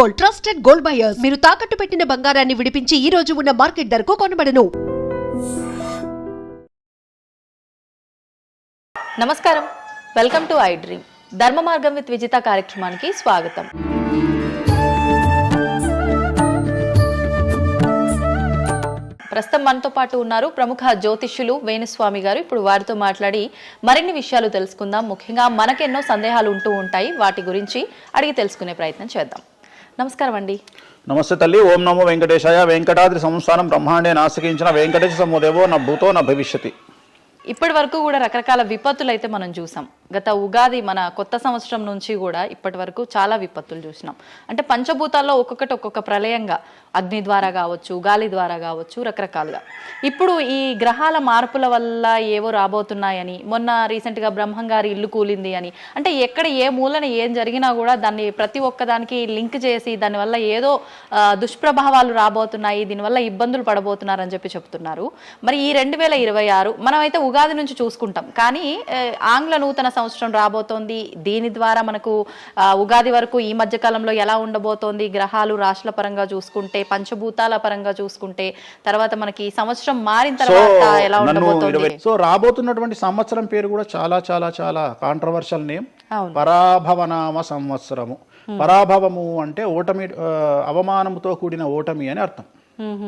Gold, trusted gold buyers. మీరు తాకట్టు పెట్టిన బంగారాన్ని విడిపించి ఈ రోజు ఉన్న మార్కెట్ ధరకు కొనబడను. నమస్కారం, వెల్కమ్ టు ఐ డ్రీమ్. ధర్మ మార్గం విత్ విజిత కార్యక్రమానికి స్వాగతం. ప్రస్తుతం మనతో పాటు ఉన్నారు ప్రముఖ జ్యోతిష్యులు వేణుస్వామి గారు. ఇప్పుడు వారితో మాట్లాడి మరిన్ని విషయాలు తెలుసుకుందాం. ముఖ్యంగా మనకెన్నో సందేహాలు ఉంటూ ఉంటాయి, వాటి గురించి అడిగి తెలుసుకునే ప్రయత్నం చేద్దాం. నమస్కారం అండి. నమస్తే తల్లి. ఓం నమో వెంకటేశాయ. వెంకటాద్రి సంస్థానం బ్రహ్మాండే నాసికించిన వెంకటేశ సమోదేవో నా భూతో నా భవిష్యతి. ఇప్పటి వరకు కూడా రకరకాల విపత్తులు అయితే మనం చూసాం. గత ఉగాది మన కొత్త సంవత్సరం నుంచి కూడా ఇప్పటి వరకు చాలా విపత్తులు చూసినాం. అంటే పంచభూతాల్లో ఒక్కొక్కటి ఒక్కొక్క ప్రళయంగా, అగ్ని ద్వారా కావచ్చు, గాలి ద్వారా కావచ్చు, రకరకాలుగా. ఇప్పుడు ఈ గ్రహాల మార్పుల వల్ల ఏవో రాబోతున్నాయని, మొన్న రీసెంట్గా బ్రహ్మంగారి ఇల్లు కూలింది అని, అంటే ఎక్కడ ఏ మూలన ఏం జరిగినా కూడా దాన్ని ప్రతి ఒక్కదానికి లింక్ చేసి దానివల్ల ఏదో దుష్ప్రభావాలు రాబోతున్నాయి, దీనివల్ల ఇబ్బందులు పడబోతున్నారని చెప్పి చెప్తున్నారు. మరి ఈ 2026 మనమైతే ఉగాది నుంచి చూసుకుంటాం, కానీ ఆంగ్ల నూతన సంవత్సరం రాబోతోంది. దీని ద్వారా మనకు ఉగాది వరకు ఈ మధ్య కాలంలో ఎలా ఉండబోతోంది, గ్రహాలు రాశుల పరంగా చూసుకుంటే, పంచభూతాల పరంగా చూసుకుంటే, తర్వాత మనకి సంవత్సరం మారిన తర్వాత ఎలా ఉండబోతోంది. సో రాబోతున్నటువంటి సంవత్సరం పేరు కూడా చాలా చాలా చాలా కాంట్రవర్షియల్ నేమ్, పరాభవనామ సంవత్సరము. పరాభవము అంటే ఓటమి, అవమానముతో కూడిన ఓటమి అని అర్థం.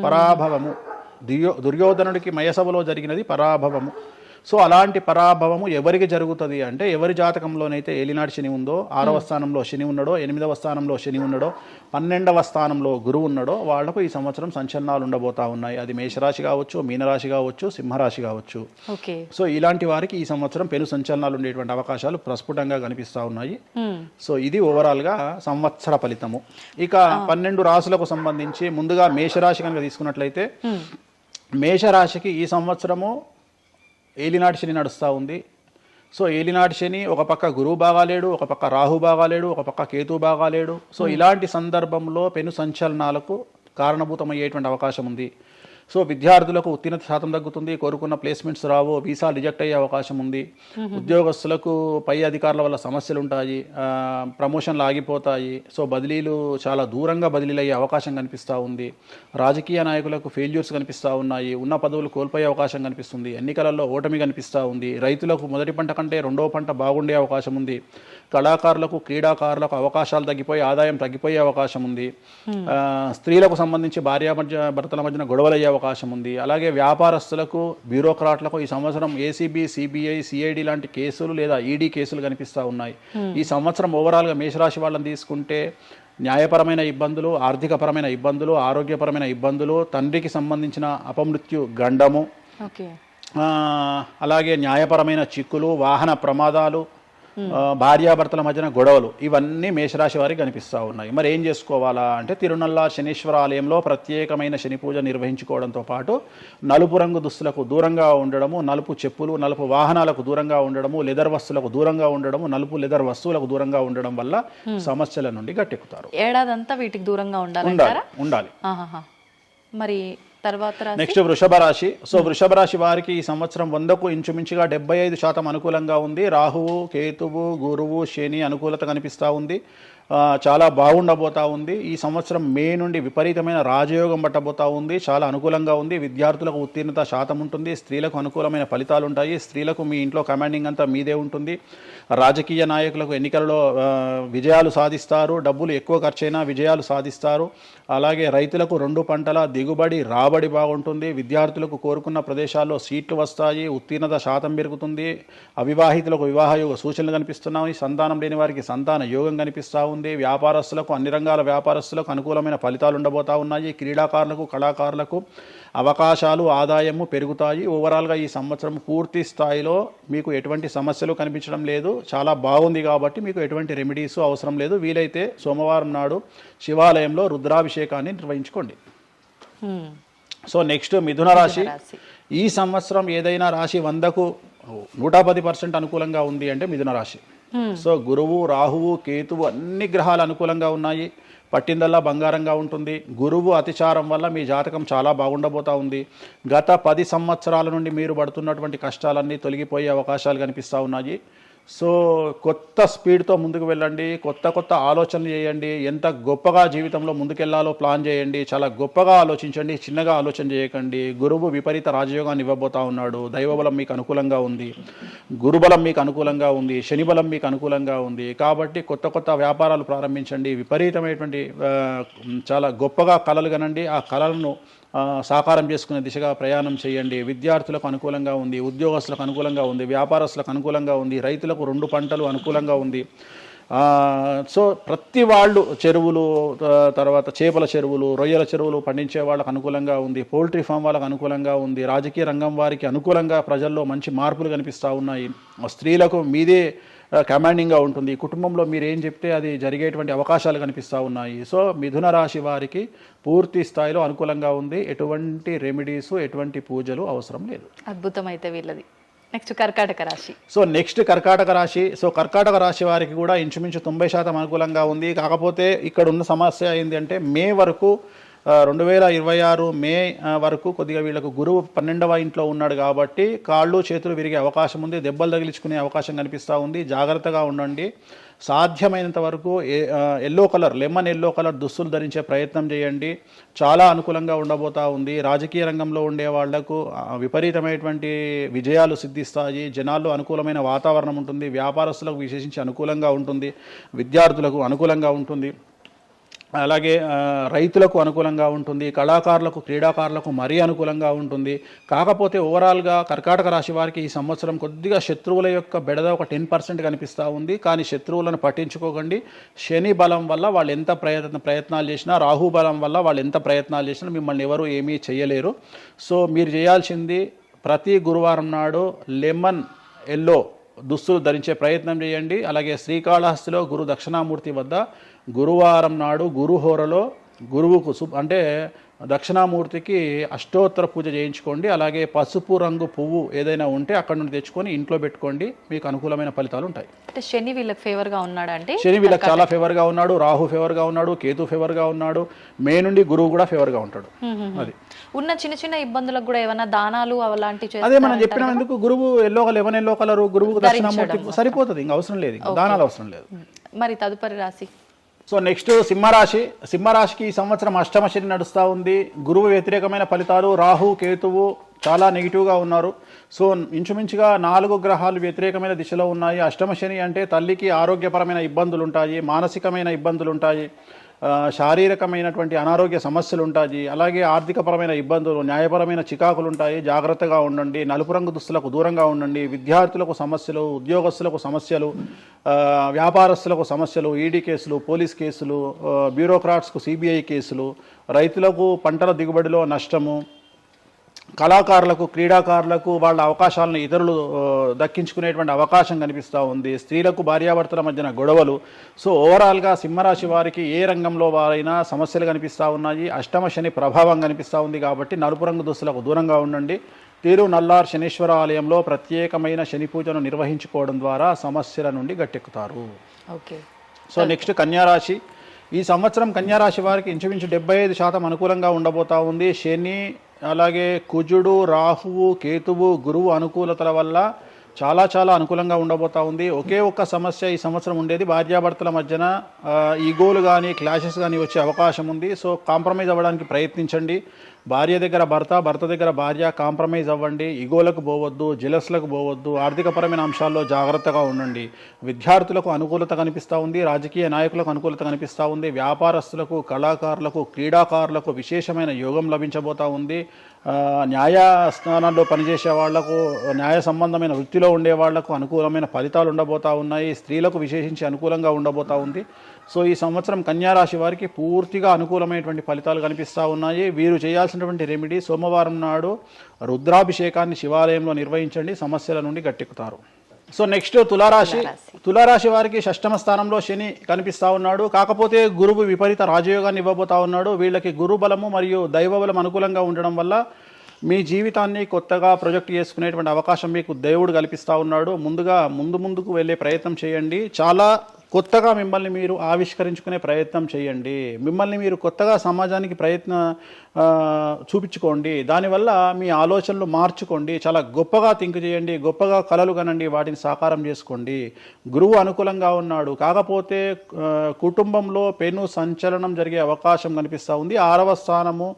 పరాభవము దుర్యోధనుడికి మయసభలో జరిగినది పరాభవము. సో అలాంటి పరాభవము ఎవరికి జరుగుతుంది అంటే, ఎవరి జాతకంలోనైతే ఏలినాటి శని ఉందో, 6వ స్థానంలో శని ఉన్నాడో, 8వ స్థానంలో శని ఉన్నాడో, 12వ స్థానంలో గురువు ఉన్నాడో, వాళ్లకు ఈ సంవత్సరం సంచలనాలు ఉండబోతా ఉన్నాయి. అది మేషరాశి కావచ్చు, మీనరాశి కావచ్చు, సింహరాశి కావచ్చు. సో ఇలాంటి వారికి ఈ సంవత్సరం పెను సంచలనాలు ఉండేటువంటి అవకాశాలు ప్రస్ఫుటంగా కనిపిస్తూ ఉన్నాయి. సో ఇది ఓవరాల్గా సంవత్సర ఫలితము. ఇక 12 రాశులకు సంబంధించి ముందుగా మేషరాశి కనుక తీసుకున్నట్లయితే, మేషరాశికి ఈ సంవత్సరము ఏలినాటి శని నడుస్తూ ఉంది. సో ఏలినాటి శని ఒక పక్క గురువు బాగాలేడు, ఒక పక్క రాహు బాగాలేడు, ఒక పక్క కేతు బాగాలేడు. సో ఇలాంటి సందర్భంలో పెను సంచలనాలకు కారణభూతమయ్యేటువంటి అవకాశం ఉంది. సో విద్యార్థులకు ఉత్తీర్ణత శాతం తగ్గుతుంది, కోరుకున్న ప్లేస్మెంట్స్ రావు, వీసా రిజెక్ట్ అయ్యే అవకాశం ఉంది. ఉద్యోగస్తులకు పై అధికారుల వల్ల సమస్యలు ఉంటాయి, ప్రమోషన్లు ఆగిపోతాయి. సో బదిలీలు చాలా దూరంగా బదిలీలు అయ్యే అవకాశం కనిపిస్తూ ఉంది. రాజకీయ నాయకులకు ఫెయిల్యూర్స్ కనిపిస్తూ ఉన్నాయి, ఉన్న పదవులు కోల్పోయే అవకాశం కనిపిస్తుంది, ఎన్నికలలో ఓటమి కనిపిస్తూ ఉంది. రైతులకు మొదటి పంట కంటే రెండవ పంట బాగుండే అవకాశం ఉంది. కళాకారులకు, క్రీడాకారులకు అవకాశాలు తగ్గిపోయి ఆదాయం తగ్గిపోయే అవకాశం ఉంది. స్త్రీలకు సంబంధించి భర్తల మధ్యన గొడవలు అయ్యే అవకాశం ఉంది. అలాగే వ్యాపారస్తులకు, బ్యూరోక్రాట్లకు ఈ సంవత్సరం ఏసీబీ, సిబిఐ, సిఐడి లాంటి కేసులు లేదా ఈడీ కేసులు కనిపిస్తూ ఉన్నాయి. ఈ సంవత్సరం ఓవరాల్గా మేషరాశి వాళ్ళని తీసుకుంటే న్యాయపరమైన ఇబ్బందులు, ఆర్థికపరమైన ఇబ్బందులు, ఆరోగ్యపరమైన ఇబ్బందులు, తండ్రికి సంబంధించిన అపమృత్యు గండము, అలాగే న్యాయపరమైన చిక్కులు, వాహన ప్రమాదాలు, భార్యాభర్తల మధ్యన గొడవలు, ఇవన్నీ మేషరాశి వారికి కనిపిస్తూ ఉన్నాయి. మరి ఏం చేసుకోవాలా అంటే, తిరునల్లా శనీశ్వర ఆలయంలో ప్రత్యేకమైన శని పూజ నిర్వహించుకోవడంతో పాటు నలుపు రంగు దుస్తులకు దూరంగా ఉండడము, నలుపు చెప్పులు, నలుపు వాహనాలకు దూరంగా ఉండడము, లెదర్ వస్తువులకు దూరంగా ఉండడము, నలుపు లెదర్ వస్తువులకు దూరంగా ఉండడం వల్ల సమస్యల నుండి గట్టెక్కుతారు. ఏడాదంతా వీటికి దూరంగా ఉండాలి. మరి తర్వాత నెక్స్ట్ వృషభ రాశి. సో వృషభ రాశి వారికి ఈ సంవత్సరం 100కు ఇంచుమించుగా 75% అనుకూలంగా ఉంది. రాహువు, కేతువు, గురువు, శని అనుకూలత కనిపిస్తూ ఉంది. చాలా బాగుండబోతా ఉంది. ఈ సంవత్సరం మే నుండి విపరీతమైన రాజయోగం పట్టబోతా ఉంది. చాలా అనుకూలంగా ఉంది. విద్యార్థులకు ఉత్తీర్ణత శాతం ఉంటుంది. స్త్రీలకు అనుకూలమైన ఫలితాలు ఉంటాయి. స్త్రీలకు మీ ఇంట్లో కమాండింగ్ అంతా మీదే ఉంటుంది. రాజకీయ నాయకులకు ఎన్నికలలో విజయాలు సాధిస్తారు. డబ్బులు ఎక్కువ ఖర్చైనా విజయాలు సాధిస్తారు. అలాగే రైతులకు 2 పంటల దిగుబడి, రాబడి బాగుంటుంది. విద్యార్థులకు కోరుకున్న ప్రదేశాల్లో సీట్లు వస్తాయి. ఉత్తీర్ణత శాతం పెరుగుతుంది. అవివాహితులకు వివాహ యోగ సూచనలు కనిపిస్తున్నాయి. సంతానం లేని వారికి సంతాన యోగం కనిపిస్తూ ఉంది. వ్యాపారస్తులకు, అన్ని రంగాల వ్యాపారస్తులకు అనుకూలమైన ఫలితాలు ఉండబోతా ఉన్నాయి. క్రీడాకారులకు, కళాకారులకు అవకాశాలు, ఆదాయము పెరుగుతాయి. ఓవరాల్గా ఈ సంవత్సరం పూర్తి స్థాయిలో మీకు ఎటువంటి సమస్యలు కనిపించడం లేదు. చాలా బాగుంది కాబట్టి మీకు ఎటువంటి రెమెడీస్ అవసరం లేదు. వీలైతే సోమవారం నాడు శివాలయంలో రుద్రాభిషేకాన్ని నిర్వహించుకోండి. సో నెక్స్ట్ మిథున రాశి. ఈ సంవత్సరం ఏదైనా రాశి 100కు 110% అనుకూలంగా ఉంది అంటే మిథున రాశి. సో గురువు, రాహువు, కేతువు అన్ని గ్రహాలు అనుకూలంగా ఉన్నాయి. పట్టిందల్లా బంగారంగా ఉంటుంది. గురువు అతిచారం వల్ల మీ జాతకం చాలా బాగుండబోతా ఉంది. గత 10 సంవత్సరాల నుండి మీరు పడుతున్నటువంటి కష్టాలన్నీ తొలగిపోయే అవకాశాలు కనిపిస్తూ ఉన్నాయి. సో కొత్త స్పీడ్తో ముందుకు వెళ్ళండి, కొత్త కొత్త ఆలోచనలు చేయండి, ఎంత గొప్పగా జీవితంలో ముందుకెళ్లాలో ప్లాన్ చేయండి, చాలా గొప్పగా ఆలోచించండి, చిన్నగా ఆలోచన చేయకండి. గురువు విపరీత రాజయోగాన్ని ఇవ్వబోతా ఉన్నాడు. దైవబలం మీకు అనుకూలంగా ఉంది, గురుబలం మీకు అనుకూలంగా ఉంది, శనిబలం మీకు అనుకూలంగా ఉంది. కాబట్టి కొత్త కొత్త వ్యాపారాలు ప్రారంభించండి, విపరీతమైనటువంటి చాలా గొప్పగా కలలు కనండి, ఆ కళలను సాకారం చేసుకునే దిశగా ప్రయాణం చేయండి. విద్యార్థులకు అనుకూలంగా ఉంది, ఉద్యోగస్తులకు అనుకూలంగా ఉంది, వ్యాపారస్తులకు అనుకూలంగా ఉంది, రైతులకు 2 పంటలు అనుకూలంగా ఉంది. సో ప్రతి వాళ్ళు చెరువులు, తర్వాత చేపల చెరువులు, రొయ్యల చెరువులు పండించే వాళ్ళకు అనుకూలంగా ఉంది, పౌల్ట్రీ ఫామ్ వాళ్ళకు అనుకూలంగా ఉంది, రాజకీయ రంగం వారికి అనుకూలంగా ప్రజల్లో మంచి మార్పులు కనిపిస్తూ ఉన్నాయి. స్త్రీలకు మీదే కమాండింగ్గా ఉంటుంది, కుటుంబంలో మీరు ఏం చెప్తే అది జరిగేటువంటి అవకాశాలు కనిపిస్తూ ఉన్నాయి. సో మిథున రాశి వారికి పూర్తి స్థాయిలో అనుకూలంగా ఉంది. ఎటువంటి రెమెడీస్, ఎటువంటి పూజలు అవసరం లేదు. అద్భుతం అయితే వీళ్ళది. నెక్స్ట్ కర్కాటక రాశి. సో నెక్స్ట్ కర్కాటక రాశి. సో కర్కాటక రాశి వారికి కూడా ఇంచుమించు 90% అనుకూలంగా ఉంది. కాకపోతే ఇక్కడ ఉన్న సమస్య ఏంటి అంటే మే వరకు 2026 మే వరకు కొద్దిగా వీళ్ళకు గురువు 12వ ఇంట్లో ఉన్నాడు కాబట్టి కాళ్ళు చేతులు విరిగే అవకాశం ఉంది, దెబ్బలు తగిలించుకునే అవకాశం కనిపిస్తూ ఉంది. జాగ్రత్తగా ఉండండి. సాధ్యమైనంత వరకు yellow colour, lemon yellow colour దుస్తులు ధరించే ప్రయత్నం చేయండి. చాలా అనుకూలంగా ఉండబోతా ఉంది. రాజకీయ రంగంలో ఉండే వాళ్లకు విపరీతమైనటువంటి విజయాలు సిద్ధిస్తాయి. జనాల్లో అనుకూలమైన వాతావరణం ఉంటుంది. వ్యాపారస్తులకు విశేషించి అనుకూలంగా ఉంటుంది. విద్యార్థులకు అనుకూలంగా ఉంటుంది. అలాగే రైతులకు అనుకూలంగా ఉంటుంది. కళాకారులకు, క్రీడాకారులకు మరీ అనుకూలంగా ఉంటుంది. కాకపోతే ఓవరాల్గా కర్కాటక రాశి వారికి ఈ సంవత్సరం కొద్దిగా శత్రువుల యొక్క బెడద ఒక 10% కనిపిస్తూ ఉంది. కానీ శత్రువులను పట్టించుకోకండి. శని బలం వల్ల వాళ్ళు ఎంత ప్రయత్నాలు చేసినా, రాహు బలం వల్ల వాళ్ళు ఎంత ప్రయత్నాలు చేసినా మిమ్మల్ని ఎవరు ఏమీ చేయలేరు. సో మీరు చేయాల్సింది ప్రతి గురువారం నాడు లెమన్ ఎల్లో దుస్తులు ధరించే ప్రయత్నం చేయండి. అలాగే శ్రీకాళహస్తిలో గురు దక్షిణామూర్తి వద్ద గురువారం నాడు గురుహోరలో గురువుకు అంటే దక్షిణామూర్తికి అష్టోత్తర పూజ చేయించుకోండి. అలాగే పసుపు రంగు పువ్వు ఏదైనా ఉంటే అక్కడ నుండి తెచ్చుకొని ఇంట్లో పెట్టుకోండి. మీకు అనుకూలమైన ఫలితాలు ఉంటాయి. అంటే శని వీళ్ళకి ఫేవర్గా ఉన్నాడు, అంటే శని వీళ్ళకి చాలా ఫేవర్గా ఉన్నాడు, రాహు ఫేవర్గా ఉన్నాడు, కేతు ఫేవర్గా ఉన్నాడు, మే నుండి గురువు కూడా ఫేవర్గా ఉంటాడు. అది ఉన్న చిన్న చిన్న ఇబ్బందులకు కూడా ఏమైనా దానాలు అలాంటివి అదే మనం చెప్పినందుకు గురువు లెమన్ ఎల్లో కలర్ గురువుకు దక్షిణామూర్తి సరిపోతుంది, ఇంకా అవసరం లేదు, దానాలు అవసరం లేదు. మరి తదుపరి రాశి. సో నెక్స్ట్ సింహరాశి. సింహరాశికి ఈ సంవత్సరం అష్టమ శని నడుస్తూ ఉంది. గురువు వ్యతిరేకమైన ఫలితాలు, రాహు కేతువు చాలా నెగిటివ్గా ఉన్నారు. సో ఇంచుమించుగా 4 గ్రహాలు వ్యతిరేకమైన దిశలో ఉన్నాయి. అష్టమ శని అంటే తల్లికి ఆరోగ్యపరమైన ఇబ్బందులు ఉంటాయి, మానసికమైన ఇబ్బందులు ఉంటాయి, శారీరకమైనటువంటి అనారోగ్య సమస్యలు ఉంటాయి, అలాగే ఆర్థికపరమైన ఇబ్బందులు, న్యాయపరమైన చికాకులు ఉంటాయి. జాగ్రత్తగా ఉండండి. నలుపు రంగు దుస్తులకు దూరంగా ఉండండి. విద్యార్థులకు సమస్యలు, ఉద్యోగస్తులకు సమస్యలు, వ్యాపారస్తులకు సమస్యలు, ఈడీ కేసులు, పోలీస్ కేసులు, బ్యూరోక్రాట్స్కు సిబిఐ కేసులు, రైతులకు పంటల దిగుబడిలో నష్టము, కళాకారులకు, క్రీడాకారులకు వాళ్ళ అవకాశాలను ఇతరులు దక్కించుకునేటువంటి అవకాశం కనిపిస్తూ ఉంది. స్త్రీలకు భార్యాభర్తల మధ్యన గొడవలు. సో ఓవరాల్గా సింహరాశి వారికి ఏ రంగంలో వారైనా సమస్యలు కనిపిస్తూ ఉన్నాయి. అష్టమ శని ప్రభావం కనిపిస్తూ ఉంది కాబట్టి నలుపు రంగు దుస్తులకు దూరంగా ఉండండి. తీరు నల్లార్ శనీశ్వర ఆలయంలో ప్రత్యేకమైన శని పూజను నిర్వహించుకోవడం ద్వారా సమస్యల నుండి గట్టెక్కుతారు. ఓకే. సో నెక్స్ట్ కన్యారాశి. ఈ సంవత్సరం కన్యారాశి వారికి ఇంచుమించు 75% అనుకూలంగా ఉండబోతా ఉంది. శని, అలాగే కుజుడు, రాహువు, కేతువు, గురువు అనుకూలతల వల్ల చాలా చాలా అనుకూలంగా ఉండబోతా ఉంది. ఒకే ఒక్క సమస్య ఈ సంవత్సరం ఉండేది, భార్యాభర్తల మధ్యన ఈగోలు కానీ క్లాషెస్ కానీ వచ్చే అవకాశం ఉంది. సో కాంప్రమైజ్ అవ్వడానికి ప్రయత్నించండి. భార్య దగ్గర భర్త, భర్త దగ్గర భార్య, కాంప్రమైజ్ అవ్వండి. ఈగోలకు పోవద్దు, జెలస్లకు పోవద్దు. ఆర్థికపరమైన అంశాల్లో జాగ్రత్తగా ఉండండి. విద్యార్థులకు అనుకూలత కనిపిస్తూ ఉంది. రాజకీయ నాయకులకు అనుకూలత కనిపిస్తూ ఉంది. వ్యాపారస్తులకు, కళాకారులకు, క్రీడాకారులకు విశేషమైన యోగం లభించబోతూ ఉంది. న్యాయస్థానాల్లో పనిచేసే వాళ్లకు, న్యాయ సంబంధమైన వృత్తిలో ఉండే వాళ్లకు అనుకూలమైన ఫలితాలు ఉండబోతూ ఉన్నాయి. స్త్రీలకు విశేషించి అనుకూలంగా ఉండబోతూ ఉంది. సో ఈ సంవత్సరం కన్యారాశి వారికి పూర్తిగా అనుకూలమైనటువంటి ఫలితాలు కనిపిస్తూ ఉన్నాయి. వీరు చేయాల్సినటువంటి రెమెడీ, సోమవారం నాడు రుద్రాభిషేకాన్ని శివాలయంలో నిర్వహించండి. సమస్యల నుండి గట్టెక్కుతారు. సో నెక్స్ట్ తులారాశి. తులారాశి వారికి 6వ స్థానంలో శని కనిపిస్తూ ఉన్నాడు. కాకపోతే గురువు విపరీత రాజయోగాన్ని ఇవ్వబోతా ఉన్నాడు. వీళ్ళకి గురు బలము మరియు దైవ బలం అనుకూలంగా ఉండడం వల్ల మీ జీవితాన్ని కొత్తగా ప్రొజెక్ట్ చేసుకునేటువంటి అవకాశం మీకు దేవుడు కల్పిస్తూ ఉన్నాడు. ముందుకు వెళ్ళే ప్రయత్నం చేయండి. చాలా కొత్తగా మిమ్మల్ని మీరు ఆవిష్కరించుకునే ప్రయత్నం చేయండి. మిమ్మల్ని మీరు కొత్తగా సమాజానికి చూపించుకోండి. దానివల్ల మీ ఆలోచనలు మార్చుకోండి. చాలా గొప్పగా థింక్ చేయండి, గొప్పగా కలలు కనండి, వాటిని సాకారం చేసుకోండి. గురువు అనుకూలంగా ఉన్నాడు, కాకపోతే కుటుంబంలో పెను సంచలనం జరిగే అవకాశం కనిపిస్తూ ఉంది. 6వ స్థానము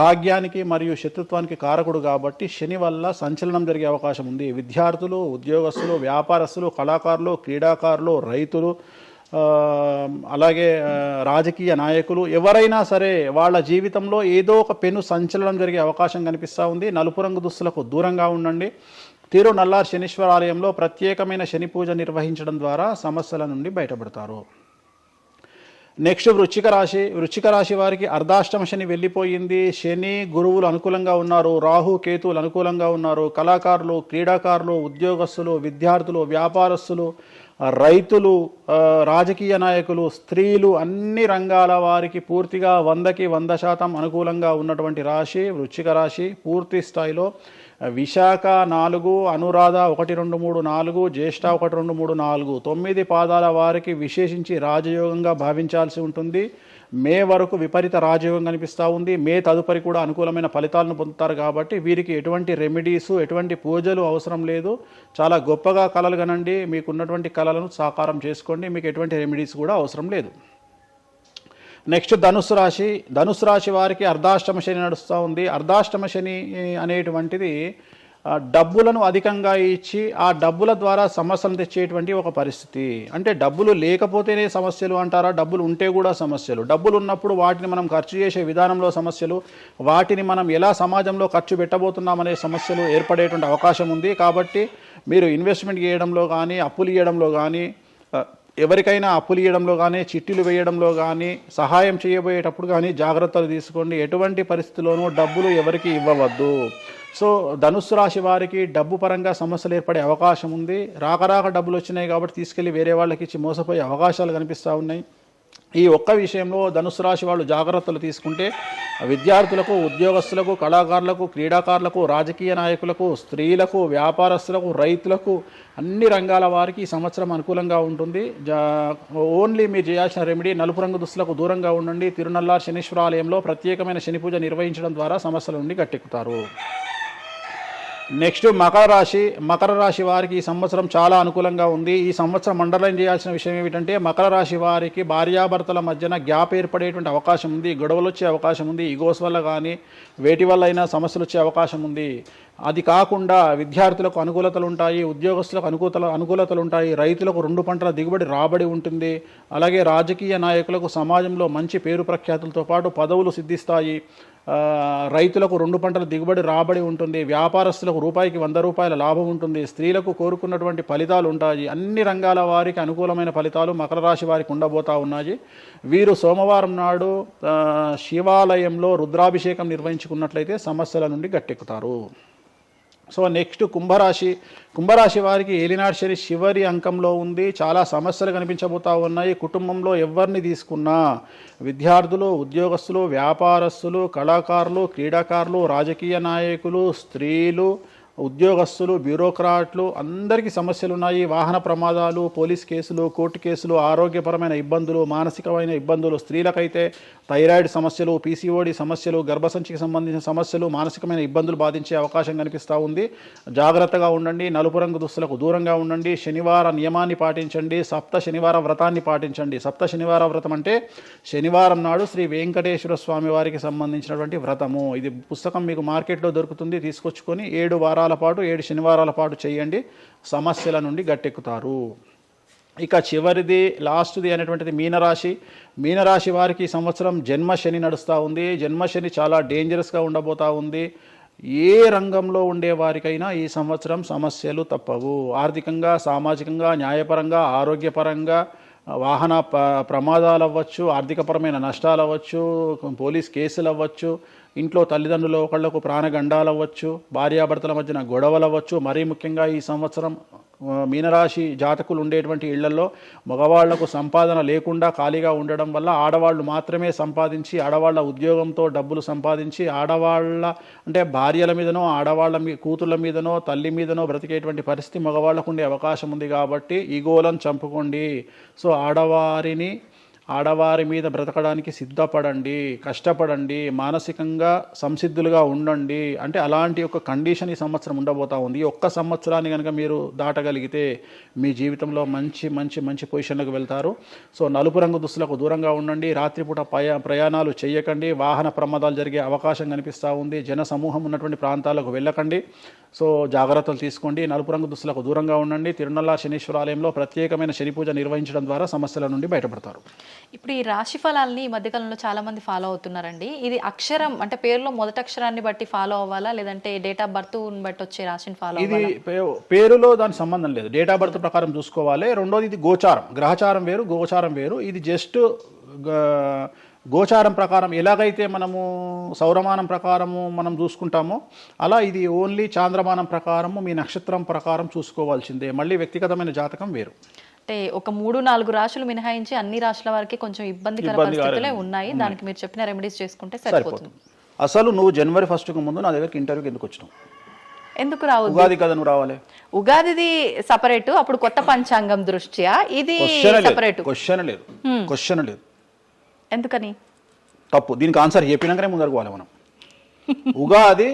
భాగ్యానికి మరియు శత్రుత్వానికి కారకుడు కాబట్టి శని వల్ల సంచలనం జరిగే అవకాశం ఉంది. విద్యార్థులు, ఉద్యోగస్తులు, వ్యాపారస్తులు, కళాకారులు, క్రీడాకారులు, రైతులు, అలాగే రాజకీయ నాయకులు ఎవరైనా సరే వాళ్ళ జీవితంలో ఏదో ఒక పెను సంచలనం జరిగే అవకాశం కనిపిస్తూ ఉంది. నలుపు రంగు దుస్తులకు దూరంగా ఉండండి. తిరునల్లార్ శనీశ్వర ఆలయంలో ప్రత్యేకమైన శని పూజ నిర్వహించడం ద్వారా సమస్యల నుండి బయటపడతారు. నెక్స్ట్ వృశ్చిక రాశి వారికి అర్ధాష్టమ శని వెళ్ళిపోయింది. శని గురువులు అనుకూలంగా ఉన్నారు, రాహు కేతువులు అనుకూలంగా ఉన్నారు. కళాకారులు, క్రీడాకారులు, ఉద్యోగస్తులు, విద్యార్థులు, వ్యాపారస్తులు, రైతులు, రాజకీయ నాయకులు, స్త్రీలు, అన్ని రంగాల వారికి పూర్తిగా 100కి 100% అనుకూలంగా ఉన్నటువంటి రాశి వృశ్చిక రాశి. పూర్తి స్థాయిలో విశాఖ 4, అనురాధ 1, 2, 3, 4, జ్యేష్ఠ 1, 2, 3, 4, 9 పాదాల వారికి విశేషించి రాజయోగంగా భావించాల్సి ఉంటుంది. మే వరకు విపరీత రాజయోగం కనిపిస్తూ ఉంది. మే తదుపరి కూడా అనుకూలమైన ఫలితాలను పొందుతారు. కాబట్టి వీరికి ఎటువంటి రెమెడీస్, ఎటువంటి పూజలు అవసరం లేదు. చాలా గొప్పగా కళలు కనండి, మీకున్నటువంటి కళలను సాకారం చేసుకోండి. మీకు ఎటువంటి రెమెడీస్ కూడా అవసరం లేదు. నెక్స్ట్ ధనుసు రాశి వారికి అర్ధాష్టమ శని నడుస్తూ ఉంది. అర్ధాష్టమ శని అనేటువంటిది డబ్బులను అధికంగా ఇచ్చి ఆ డబ్బుల ద్వారా సమస్యలు తెచ్చేటువంటి ఒక పరిస్థితి. అంటే డబ్బులు లేకపోతేనే సమస్యలు అంటారా? డబ్బులు ఉంటే కూడా సమస్యలు. డబ్బులు ఉన్నప్పుడు వాటిని మనం ఖర్చు చేసే విధానంలో సమస్యలు, వాటిని మనం ఎలా సమాజంలో ఖర్చు పెట్టబోతున్నామనే సమస్యలు ఏర్పడేటువంటి అవకాశం ఉంది. కాబట్టి మీరు ఇన్వెస్ట్మెంట్ చేయడంలో కానీ, అప్పులు ఇవ్వడంలో కానీ, ఎవరికైనా అప్పులు ఇవ్వడంలో కానీ, చిట్టీలు వేయడంలో కానీ, సహాయం చేయబోయేటప్పుడు కానీ జాగ్రత్తలు తీసుకోండి. ఎటువంటి పరిస్థితుల్లోనూ డబ్బులు ఎవరికి ఇవ్వవద్దు. సో ధనుస్సు రాశి వారికి డబ్బు పరంగా సమస్యలు ఏర్పడే అవకాశం ఉంది. రాక డబ్బులు వచ్చినాయి కాబట్టి తీసుకెళ్ళి వేరే వాళ్ళకి ఇచ్చి మోసపోయే అవకాశాలు కనిపిస్తూ ఉన్నాయి. ఈ ఒక్క విషయంలో ధనుస్సు రాశి వాళ్ళు జాగ్రత్తలు తీసుకుంటే విద్యార్థులకు, ఉద్యోగస్తులకు, కళాకారులకు, క్రీడాకారులకు, రాజకీయ నాయకులకు, స్త్రీలకు, వ్యాపారస్తులకు, రైతులకు, అన్ని రంగాల వారికి ఈ సంవత్సరం అనుకూలంగా ఉంటుంది. ఓన్లీ మీరు చేయాల్సిన రెమెడీ నలుపు రంగు దుస్తులకు దూరంగా ఉండండి. తిరునల్లార్ శనీశ్వర ఆలయంలో ప్రత్యేకమైన శని పూజ నిర్వహించడం ద్వారా సమస్యల నుండి గట్టెక్కుతారు. నెక్స్ట్ మకర రాశి వారికి ఈ సంవత్సరం చాలా అనుకూలంగా ఉంది. ఈ సంవత్సరం అండర్లైన్ చేయాల్సిన విషయం ఏమిటంటే మకర రాశి వారికి భార్యాభర్తల మధ్యన గ్యాప్ ఏర్పడేటువంటి అవకాశం ఉంది. గొడవలు వచ్చే అవకాశం ఉంది. ఈగోస్ వల్ల కానీ వేటి వల్ల అయినా సమస్యలు వచ్చే అవకాశం ఉంది. అది కాకుండా విద్యార్థులకు అనుకూలతలు ఉంటాయి, ఉద్యోగస్తులకు అనుకూలతలు ఉంటాయి, రైతులకు 2 పంటల దిగుబడి రాబడి ఉంటుంది. అలాగే రాజకీయ నాయకులకు సమాజంలో మంచి పేరు ప్రఖ్యాతులతో పాటు పదవులు సిద్ధిస్తాయి. రైతులకు 2 పంటల దిగుబడి రాబడి ఉంటుంది. వ్యాపారస్తులకు రూపాయికి 100 రూపాయల లాభం ఉంటుంది. స్త్రీలకు కోరుకున్నటువంటి ఫలితాలు ఉంటాయి. అన్ని రంగాల వారికి అనుకూలమైన ఫలితాలు మకర రాశి వారికి ఉండబోతా ఉన్నాయి. వీరు సోమవారం నాడు శివాలయంలో రుద్రాభిషేకం నిర్వహించుకున్నట్లయితే సమస్యల నుండి గట్టెక్కుతారు. సో నెక్స్ట్ కుంభరాశి వారికి ఏలినాటి శని చివరి అంకంలో ఉంది. చాలా సమస్యలు కనిపించబోతా ఉన్నాయి. కుటుంబంలో ఎవరిని తీసుకున్నా విద్యార్థులు, ఉద్యోగస్తులు, వ్యాపారస్తులు, కళాకారులు, క్రీడాకారులు, రాజకీయ నాయకులు, స్త్రీలు, ఉద్యోగస్తులు, బ్యూరోక్రాట్లు అందరికీ సమస్యలు ఉన్నాయి. వాహన ప్రమాదాలు, పోలీస్ కేసులు, కోర్టు కేసులు, ఆరోగ్యపరమైన ఇబ్బందులు, మానసికమైన ఇబ్బందులు, స్త్రీలకైతే థైరాయిడ్ సమస్యలు, పీసీఓడి సమస్యలు, గర్భసంచికి సంబంధించిన సమస్యలు, మానసికమైన ఇబ్బందులు బాధించే అవకాశం కనిపిస్తూ ఉంది. జాగ్రత్తగా ఉండండి. నలుపు రంగు దుస్తులకు దూరంగా ఉండండి. శనివార నియమాన్ని పాటించండి. సప్త శనివార వ్రతాన్ని పాటించండి. సప్త శనివార వ్రతం అంటే శనివారం నాడు శ్రీ వెంకటేశ్వర స్వామి వారికి సంబంధించినటువంటి వ్రతము. ఇది పుస్తకం మీకు మార్కెట్లో దొరుకుతుంది. తీసుకొచ్చుకొని 7 వారాల పాటు 7 శనివారాల పాటు చేయండి. సమస్యల నుండి గట్టెక్కుతారు. ఇక చివరిది లాస్ట్ది అనేటువంటిది మీనరాశి వారికి ఈ సంవత్సరం జన్మశని నడుస్తూ ఉంది. జన్మశని చాలా డేంజరస్గా ఉండబోతూ ఉంది. ఏ రంగంలో ఉండే వారికైనా ఈ సంవత్సరం సమస్యలు తప్పవు. ఆర్థికంగా, సామాజికంగా, న్యాయపరంగా, ఆరోగ్యపరంగా, వాహన ప్రమాదాలు అవ్వచ్చు, ఆర్థికపరమైన నష్టాలు అవ్వచ్చు, పోలీస్ కేసులు అవ్వచ్చు, ఇంట్లో తల్లిదండ్రులు ఒకళ్లకు ప్రాణగండాలు అవ్వచ్చు, భార్యాభర్తల మధ్యన గొడవలు అవ్వచ్చు. మరీ ముఖ్యంగా ఈ సంవత్సరం మీనరాశి జాతకులు ఉండేటువంటి ఇళ్లలో మగవాళ్లకు సంపాదన లేకుండా ఖాళీగా ఉండడం వల్ల ఆడవాళ్ళు మాత్రమే సంపాదించి ఆడవాళ్ళ ఉద్యోగంతో డబ్బులు సంపాదించి ఆడవాళ్ళ అంటే భార్యల మీదనో ఆడవాళ్ళ కూతుళ్ళ మీదనో తల్లి మీదనో బ్రతికేటువంటి పరిస్థితి మగవాళ్ళకు ఉండే అవకాశం ఉంది. కాబట్టి ఈగోలను చంపుకోండి. సో ఆడవారి మీద బ్రతకడానికి సిద్ధపడండి, కష్టపడండి, మానసికంగా సంసిద్ధులుగా ఉండండి. అంటే అలాంటి ఒక కండిషన్ ఈ సంవత్సరం ఉండబోతా ఉంది. ఈ ఒక్క సంవత్సరాన్ని కనుక మీరు దాటగలిగితే మీ జీవితంలో మంచి మంచి మంచి పొజిషన్లకు వెళ్తారు. సో నలుపు రంగు దుస్తులకు దూరంగా ఉండండి. రాత్రిపూట ప్రయాణాలు చేయకండి. వాహన ప్రమాదాలు జరిగే అవకాశం కనిపిస్తూ ఉంది. జన సమూహం ఉన్నటువంటి ప్రాంతాలకు వెళ్ళకండి. సో జాగ్రత్తలు తీసుకోండి. నలుపు రంగు దుస్తులకు దూరంగా ఉండండి. తిరునల్ల శనీశ్వర ఆలయంలో ప్రత్యేకమైన శని పూజ నిర్వహించడం ద్వారా సమస్యల నుండి బయటపడతారు. ఇప్పుడు ఈ రాశి ఫలాల్ని ఈ మధ్యకాలంలో చాలా మంది ఫాలో అవుతున్నారండి. ఇది అక్షరం అంటే పేరులో మొదటి అక్షరాన్ని బట్టి ఫాలో అవ్వాలా, లేదంటే డేట్ ఆఫ్ బర్త్ బట్టి వచ్చే రాశిని ఫాలో ఇది అవ్వాలా? పేరులో దాని సంబంధం లేదు. డేట్ ఆఫ్ బర్త్ ప్రకారం చూసుకోవాలి. రెండోది ఇది గోచారం, గ్రహచారం వేరు, గోచారం వేరు. ఇది జస్ట్ గోచారం ప్రకారం ఎలాగైతే మనము సౌరమానం ప్రకారము మనం చూసుకుంటామో అలా ఇది ఓన్లీ చాంద్రమానం ప్రకారము మీ నక్షత్రం ప్రకారం చూసుకోవాల్సిందే. మళ్ళీ వ్యక్తిగతమైన జాతకం వేరు. అంటే ఒక 3-4 రాశులు మినహాయించి అన్ని రాశుల వారికి కొంచెం ఇబ్బందికర పరిస్థితులే ఉన్నాయి. దానికి మీరు చెప్పిన రెమెడీస్ చేసుకుంటే సరిపోతుంది. అసలు నువ్వు జనవరి 1కు ముందు నా దగ్గరికి ఇంటర్వ్యూకి ఎందుకు వచ్చినావు? ఎందుకు రావు? ఉగాది కదా నువ్వు రావాలి. ఉగాదిది సపరేట్, అప్పుడు కొత్త పంచాంగం దృష్ట్యా ఇది సపరేట్. క్వశ్చన్ లేదు. ఎందుకని? తప్పు. దీనికి ఆన్సర్ చెప్పినాకనే ముందరకు పోవాలి మనం. ఉగాది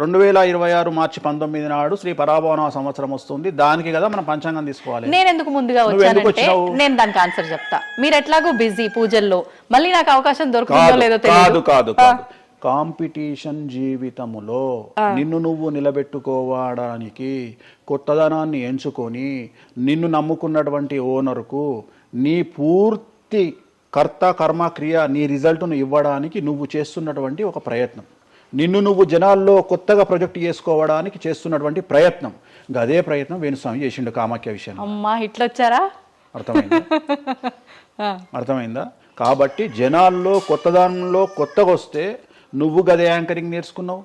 2026 మార్చి 19 నాడు శ్రీ పరాభవన సంవత్సరం వస్తుంది. దానికి కదా మనం పంచాంగం తీసుకోవాలి. నేను ఎందుకు ముందుగా వచ్చానంటే నేను దానికి ఆన్సర్ చెప్తా. మీరు ఎట్లాగో బిజీ పూజల్లో, మళ్ళీ నాకు అవకాశం దొరుకుతుందో లేదో తెలియదు. కాదు కాంపిటీషన్ జీవితములో నిన్ను నువ్వు నిలబెట్టుకోవడానికి కొత్తదనాన్ని ఎంచుకొని నిన్ను నమ్ముకున్నటువంటి ఓనర్కు నీ పూర్తి కర్త కర్మ క్రియ నీ రిజల్ట్ను ఇవ్వడానికి నువ్వు చేస్తున్నటువంటి ఒక ప్రయత్నం, నిన్ను నువ్వు జనాల్లో కొత్తగా ప్రొజెక్ట్ చేసుకోవడానికి చేస్తున్నటువంటి ప్రయత్నం. అదే ప్రయత్నం వేణుస్వామి చేసిండు కామాఖ్య విషయంలో. అమ్మా ఇట్లొచ్చారా? అర్థమైందా? కాబట్టి జనాల్లో కొత్తదానంలో కొత్తగా వస్తే నువ్వు గదే యాంకరింగ్ నేర్చుకున్నావు,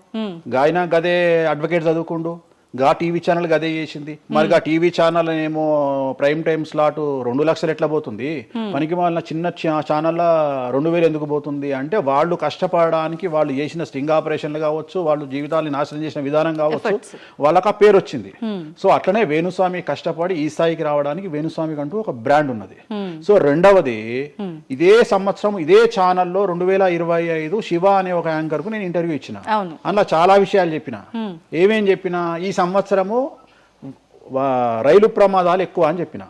గాయన గదే అడ్వకేట్ చదువుకుండు, గా టీవీ ఛానల్ గదే చేసింది. మరి గా టీవీ ఛానల్ ఏమో ప్రైమ్ టైమ్ స్లాట్ 2 లక్షలు ఎట్లా పోతుంది? పనికి వాళ్ళ చిన్న ఛానల్ 2000 ఎందుకు పోతుంది అంటే వాళ్ళు కష్టపడడానికి వాళ్ళు చేసిన స్టింగ్ ఆపరేషన్లు కావచ్చు, వాళ్ళు జీవితాన్ని నాశనం చేసిన విధానం కావచ్చు, వాళ్ళకి ఆ పేరు వచ్చింది. సో అట్లనే వేణుస్వామి కష్టపడి ఈ స్థాయికి రావడానికి వేణుస్వామికి అంటూ ఒక బ్రాండ్ ఉన్నది. సో రెండవది, ఇదే సంవత్సరం ఇదే ఛానల్లో 2025 శివ అనే ఒక యాంకర్ కు నేను ఇంటర్వ్యూ ఇచ్చిన. అందులో చాలా విషయాలు చెప్పిన. ఏమేం చెప్పిన? ఈ సంవత్సరము రైలు ప్రమాదాలు ఎక్కువ అని చెప్పిన,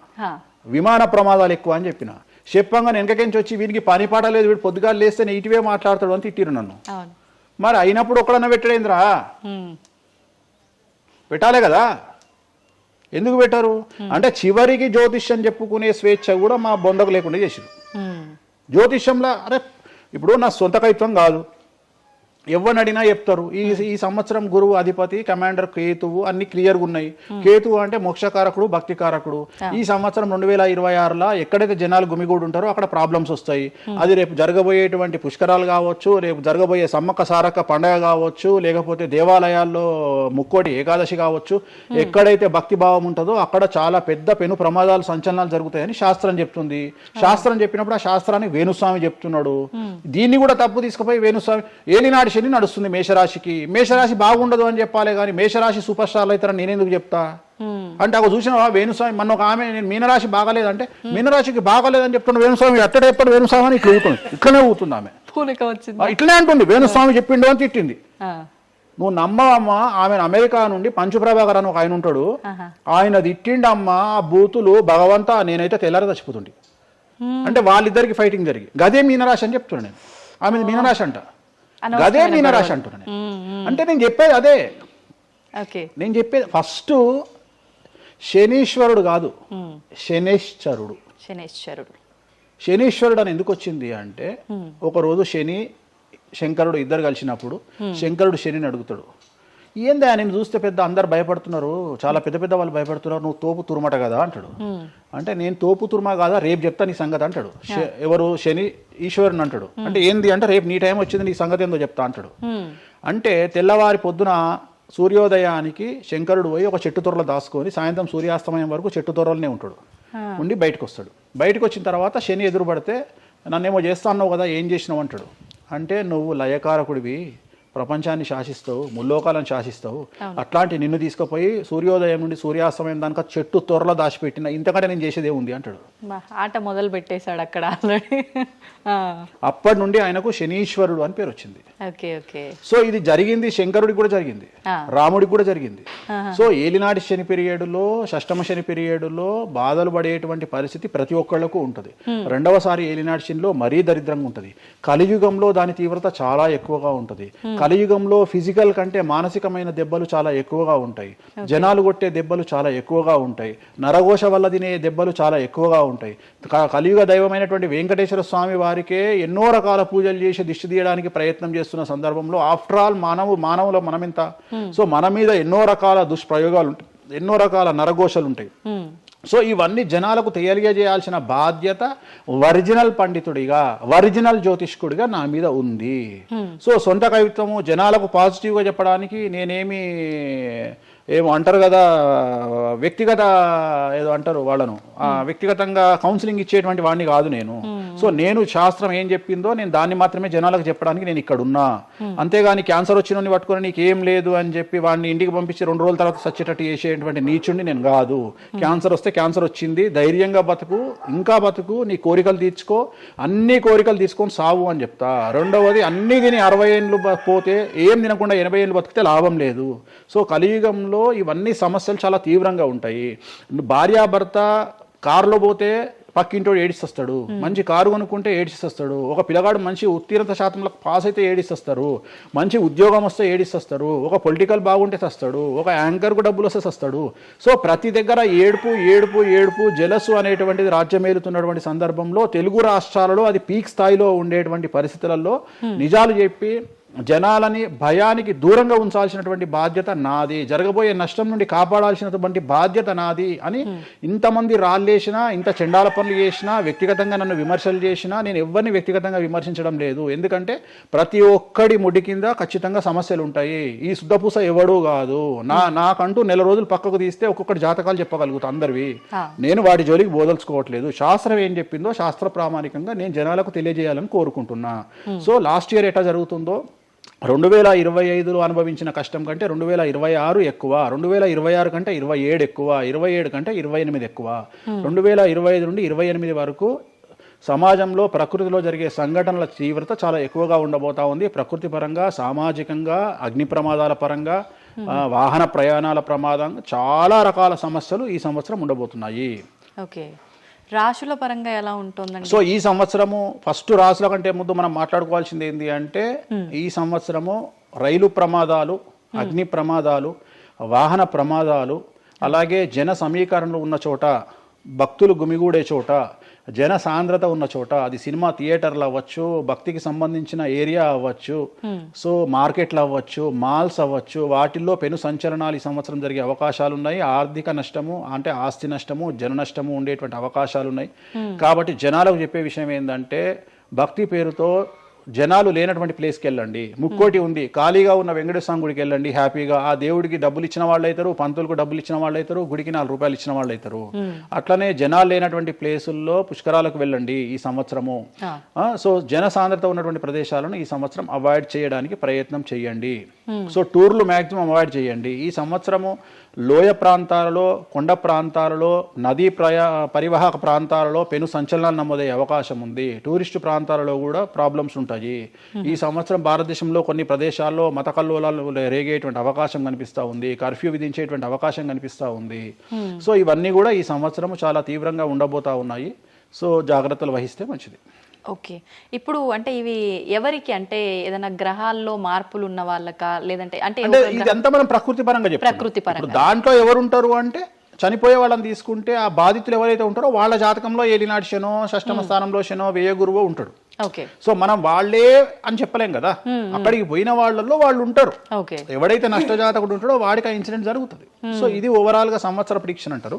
విమాన ప్రమాదాలు ఎక్కువ అని చెప్పిన. చెప్పంగా వెనకకెంచి వచ్చి వీరికి పని పాట లేదు, వీడు పొద్దుగాలు లేస్తే నెగిటివే మాట్లాడతాడు అని తిట్టిరు నన్ను. మరి అయినప్పుడు ఒక్కడన్నా పెట్టడేంద్రా? పెట్టాలే కదా. ఎందుకు పెట్టారు అంటే చివరికి జ్యోతిష్యం చెప్పుకునే స్వేచ్ఛ కూడా మా బొందకు లేకుండా చేసిరు. జ్యోతిష్యంలో అరే ఇప్పుడు నా సొంత కవిత్వం కాదు, ఎవరిని అడిగినా చెప్తారు. ఈ సంవత్సరం గురువు అధిపతి కమాండర్ కేతువు అన్ని క్లియర్గా ఉన్నాయి. కేతువు అంటే మోక్షకారకుడు, భక్తికారకుడు. ఈ సంవత్సరం 2026లో ఎక్కడైతే జనాలు గుమిగూడు ఉంటారో అక్కడ ప్రాబ్లమ్స్ వస్తాయి. అది రేపు జరగబోయేటువంటి పుష్కరాలు కావచ్చు, రేపు జరగబోయే సమ్మక్క సారక్క పండగ కావచ్చు, లేకపోతే దేవాలయాల్లో ముక్కోటి ఏకాదశి కావచ్చు. ఎక్కడైతే భక్తి భావం ఉంటుందో అక్కడ చాలా పెద్ద పెను ప్రమాదాలు సంచలనాలు జరుగుతాయని శాస్త్రం చెప్తుంది. శాస్త్రం చెప్పినప్పుడు ఆ శాస్త్రాన్ని వేణుస్వామి చెప్తున్నాడు. దీన్ని కూడా తప్పు తీసుకుపోయి వేణుస్వామి ఏలినాడు శని నడుస్తుంది మేషరాశికి, మేషరాశి బాగుండదు అని చెప్పాలి కానీ మేషరాశి సూపర్ స్టార్లు అవుతారని నేనెందుకు చెప్తా అంటే ఒక చూసిన వేణుస్వామి మన ఒక ఆమె నేను మీనరాశి బాగాలేదంటే మీనరాశికి బాగాలేదని చెప్తున్నా వేణుస్వామి ఎట్టడే ఎప్పుడు వేణుస్వామి అని ఇట్లా ఊగుతుంది, ఇట్లనే ఊగుతుంది ఆమె, ఇట్లనే అంటుంది వేణుస్వామి చెప్పిండు అని తిట్టింది. నువ్వు నమ్మవమ్మా, ఆమె అమెరికా నుండి పంచుప్రభాకర్ అని ఒక ఆయన ఉంటాడు, ఆయన తిట్టిండమ్మా ఆ బూతులు భగవంతా నేనైతే తెల్లారి చచ్చిపోతుండే. అంటే వాళ్ళిద్దరికి ఫైటింగ్ జరిగి గదే మీనరాశి అని చెప్తున్నాను నేను. ఆమె మీనరాశి అంట, గదే మీనరాశి అంటున్నాను. అంటే నేను చెప్పేది అదే. నేను చెప్పేది ఫస్ట్ శనీశ్వరుడు కాదు, శనేశ్వరుడు. శనీశ్వరుడు అని ఎందుకు వచ్చింది అంటే ఒకరోజు శని శంకరుడు ఇద్దరు కలిసినప్పుడు శంకరుడు శనిని అడుగుతాడు, ఏందా నేను చూస్తే పెద్ద అందరు భయపడుతున్నారు, చాలా పెద్ద పెద్ద వాళ్ళు భయపడుతున్నారు, నువ్వు తోపు తురుమట కదా అంటాడు. అంటే నేను తోపు తురుమా కాదా రేపు చెప్తా నీ సంగతి అంటాడు. ఎవరు? శని ఈశ్వరుని అంటాడు. అంటే ఏంది అంటే రేపు నీ టైం వచ్చింది నీ సంగతి ఏందో చెప్తా అంటాడు. అంటే తెల్లవారి పొద్దున సూర్యోదయానికి శంకరుడు పోయి ఒక చెట్టు తొర్రలో దాచుకొని సాయంత్రం సూర్యాస్తమయం వరకు చెట్టు తొర్రలోనే ఉంటాడు. ఉండి బయటకు వస్తాడు. బయటకు వచ్చిన తర్వాత శని ఎదురుపడితే నన్నేమో చేస్తా అన్నావు కదా, ఏం చేసినావు అంటాడు. అంటే నువ్వు లయకారకుడివి, ప్రపంచాన్ని శాసిస్తావు, ముల్లోకాలను శాసిస్తావు, అట్లాంటి నిన్ను తీసుకుపోయి సూర్యోదయం నుండి సూర్యాస్తమయం దానిక చెట్టు త్వరలో దాచిపెట్టిన, ఇంతకంటే నేను చేసేదే ఉంది అంటాడు. ఆట మొదలు పెట్టేశాడు అక్కడ ఆల్రెడీ. అప్పటి నుండి ఆయనకు శనీశ్వరుడు అని పేరు వచ్చింది. Okay okay. సో ఇది జరిగింది శంకరుడికి కూడా జరిగింది, రాముడికి కూడా జరిగింది. సో ఏలినాటి శని పీరియడ్లో, షష్టమ శని పీరియడ్లో బాధలు పడేటువంటి పరిస్థితి ప్రతి ఒక్కళ్లకు ఉంటుంది. రెండవసారి ఏలినాటి శనిలో మరీ దరిద్రంగా ఉంటుంది. కలియుగంలో దాని తీవ్రత చాలా ఎక్కువగా ఉంటుంది. కలియుగంలో ఫిజికల్ కంటే మానసికమైన దెబ్బలు చాలా ఎక్కువగా ఉంటాయి. జనాలు కొట్టే దెబ్బలు చాలా ఎక్కువగా ఉంటాయి. నరఘోష వల్ల తినే దెబ్బలు చాలా ఎక్కువగా ఉంటాయి. కలియుగ దైవమైనటువంటి వెంకటేశ్వర స్వామి వారికే ఎన్నో రకాల పూజలు చేసి దిష్టి తీయడానికి ప్రయత్నం చేస్తున్న సందర్భంలో ఆఫ్టర్ ఆల్ మానవుల మనమెంత. సో మన మీద ఎన్నో రకాల దుష్ప్రయోగాలు ఉంటాయి, ఎన్నో రకాల నరఘోషలు ఉంటాయి. సో ఇవన్నీ జనాలకు తెలియజేయాల్సిన బాధ్యత ఒరిజినల్ పండితుడిగా, ఒరిజినల్ జ్యోతిష్కుడిగా నా మీద ఉంది. సో సొంత కవిత్వము జనాలకు పాజిటివ్గా చెప్పడానికి నేనేమి ఏమో అంటారు కదా, వ్యక్తిగత ఏదో అంటారు వాళ్ళను, వ్యక్తిగతంగా కౌన్సిలింగ్ ఇచ్చేటువంటి వాడిని కాదు నేను. సో నేను శాస్త్రం ఏం చెప్పిందో నేను దాన్ని మాత్రమే జనాలకు చెప్పడానికి నేను ఇక్కడ ఉన్నా. అంతేగాని క్యాన్సర్ వచ్చిన పట్టుకొని నీకు ఏం లేదు అని చెప్పి వాడిని ఇంటికి పంపించి 2 రోజుల తర్వాత సచ్చేటట్టు చేసేటువంటి నీచుడిని నేను కాదు. క్యాన్సర్ వస్తే క్యాన్సర్ వచ్చింది, ధైర్యంగా బతుకు, ఇంకా బతుకు, నీ కోరికలు తీర్చుకో, అన్ని కోరికలు తీసుకొని సావు అని చెప్తా. రెండవది, అన్ని తిని 60 ఏళ్ళు పోతే ఏం తినకుండా 80 ఏళ్ళు బతికితే లాభం లేదు. సో కలియుగంలో ఇవన్నీ సమస్యలు చాలా తీవ్రంగా ఉంటాయి. భార్యాభర్త కారులో పోతే పక్కింటోడు ఏడిస్తొస్తాడు, మంచి కారు కొనుక్కుంటే ఏడిస్తొస్తాడు, ఒక పిల్లగాడు మంచి ఉత్తీర్ణత శాతంలో పాస్ అయితే ఏడిస్తొస్తారు, మంచి ఉద్యోగం వస్తే ఏడిస్తొస్తారు, ఒక పొలిటికల్ బాగుంటే సస్తాడు, ఒక యాంకర్కు డబ్బులు వస్తే సస్తాడు. సో ప్రతి దగ్గర ఏడుపు ఏడుపు ఏడుపు, జలసు అనేటువంటిది రాజ్యమేలుతున్నటువంటి సందర్భంలో తెలుగు రాష్ట్రాలలో అది పీక్ స్థాయిలో ఉండేటువంటి పరిస్థితులలో నిజాలు చెప్పి జనాలని భయానికి దూరంగా ఉంచాల్సినటువంటి బాధ్యత నాది, జరగబోయే నష్టం నుండి కాపాడాల్సినటువంటి బాధ్యత నాది అని ఇంతమంది రాళ్ళేసినా, ఇంత చెండాల పనులు చేసినా, వ్యక్తిగతంగా నన్ను విమర్శలు చేసినా నేను ఎవరిని వ్యక్తిగతంగా విమర్శించడం లేదు. ఎందుకంటే ప్రతి ఒక్కడి ముడి కింద ఖచ్చితంగా సమస్యలు ఉంటాయి. ఈ శుద్ధపూస ఎవడూ కాదు. నాకంటూ నెల రోజులు పక్కకు తీస్తే ఒక్కొక్కటి జాతకాలు చెప్పగలుగుతా అందరివి. నేను వాటి జోలికి బోదలుచుకోవట్లేదు. శాస్త్రం ఏం చెప్పిందో శాస్త్ర ప్రామాణికంగా నేను జనాలకు తెలియజేయాలని కోరుకుంటున్నా. సో లాస్ట్ ఇయర్ ఎట్లా జరుగుతుందో 2025లో అనుభవించిన కష్టం కంటే 2026 ఎక్కువ, 2026 కంటే 27 ఎక్కువ, 27 కంటే 28 ఎక్కువ. 2025 నుండి 28 వరకు సమాజంలో ప్రకృతిలో జరిగే సంఘటనల తీవ్రత చాలా ఎక్కువగా ఉండబోతా ఉంది. ప్రకృతి పరంగా, సామాజికంగా, అగ్ని ప్రమాదాల పరంగా, వాహన ప్రయాణాల ప్రమాదం, చాలా రకాల సమస్యలు ఈ సంవత్సరం ఉండబోతున్నాయి. ఓకే. రాశుల పరంగా ఎలా ఉంటుందండి? సో ఈ సంవత్సరము ఫస్ట్ రాశుల కంటే ముందు మనం మాట్లాడుకోవాల్సింది ఏంటి అంటే, ఈ సంవత్సరము రైలు ప్రమాదాలు, అగ్ని ప్రమాదాలు, వాహన ప్రమాదాలు, అలాగే జన సమీకరణలు ఉన్న చోట, భక్తులు గుమిగూడే చోట, జన సాంద్రత ఉన్న చోట, అది సినిమా థియేటర్లు అవ్వచ్చు, భక్తికి సంబంధించిన ఏరియా అవ్వచ్చు, సో మార్కెట్లు అవ్వచ్చు, మాల్స్ అవ్వచ్చు, వాటిల్లో పెను సంచలనాలు ఈ సంవత్సరం జరిగే అవకాశాలు ఉన్నాయి. ఆర్థిక నష్టము అంటే ఆస్తి నష్టము, జన నష్టము ఉండేటువంటి అవకాశాలు ఉన్నాయి. కాబట్టి జనాలకు చెప్పే విషయం ఏంటంటే, భక్తి పేరుతో జనాలు లేనటువంటి ప్లేస్కి వెళ్ళండి. ముక్కోటి ఉంది, ఖాళీగా ఉన్న వెంకటేశ్వర స్వామి గుడికి వెళ్ళండి హ్యాపీగా. ఆ దేవుడికి డబ్బులు ఇచ్చిన వాళ్ళు అవుతారు, పంతులకు డబ్బులు ఇచ్చిన వాళ్ళు అవుతారు, గుడికి 4 రూపాయలు ఇచ్చిన వాళ్ళు అవుతారు. అట్లనే జనాలు లేనటువంటి ప్లేసుల్లో పుష్కరాలకు వెళ్ళండి ఈ సంవత్సరము. సో జన సాంద్రత ఉన్నటువంటి ప్రదేశాలను ఈ సంవత్సరం అవాయిడ్ చేయడానికి ప్రయత్నం చేయండి. సో టూర్లు మ్యాక్సిమం అవాయిడ్ చేయండి. ఈ సంవత్సరము లోయ ప్రాంతాలలో, కొండ ప్రాంతాలలో, నదీ పరివాహక ప్రాంతాలలో పెను సంచలనాలు నమోదయ్యే అవకాశం ఉంది. టూరిస్టు ప్రాంతాలలో కూడా ప్రాబ్లమ్స్ ఉంటాయి. ఈ సంవత్సరం భారతదేశంలో కొన్ని ప్రదేశాల్లో మత కల్లోలాలు రేగేటువంటి అవకాశం కనిపిస్తూ ఉంది, కర్ఫ్యూ విధించేటువంటి అవకాశం కనిపిస్తూ ఉంది. సో ఇవన్నీ కూడా ఈ సంవత్సరం చాలా తీవ్రంగా ఉండబోతా ఉన్నాయి. సో జాగ్రత్తలు వహిస్తే మంచిది. ఓకే. ఇప్పుడు అంటే ఇవి ఎవరికి, అంటే ఏదైనా గ్రహాల్లో మార్పులు ఉన్న వాళ్ళకా, లేదంటే అంటే ఇదంతా మనం ప్రకృతి పరంగా చెప్పాలి. ప్రకృతి పరంగా దాంట్లో ఎవరు ఉంటారు అంటే, చనిపోయే వాళ్ళని తీసుకుంటే ఆ బాధితులు ఎవరైతే ఉంటారో వాళ్ళ జాతకంలో ఏలినాటి శనో, షష్టమ స్థానంలో శనో, వ్యయ గురువో ఉంటాడు. ఓకే. సో మనం వాళ్ళే అని చెప్పలేం కదా, అక్కడికి పోయిన వాళ్ళల్లో వాళ్ళు ఉంటారు. ఎవడైతే నష్టజాతకుడు ఉంటాడో వాడికి ఆ ఇన్సిడెంట్ జరుగుతుంది. సో ఇది ఓవరాల్ గా సంవత్సర ప్రిడిక్షన్ అంటారు.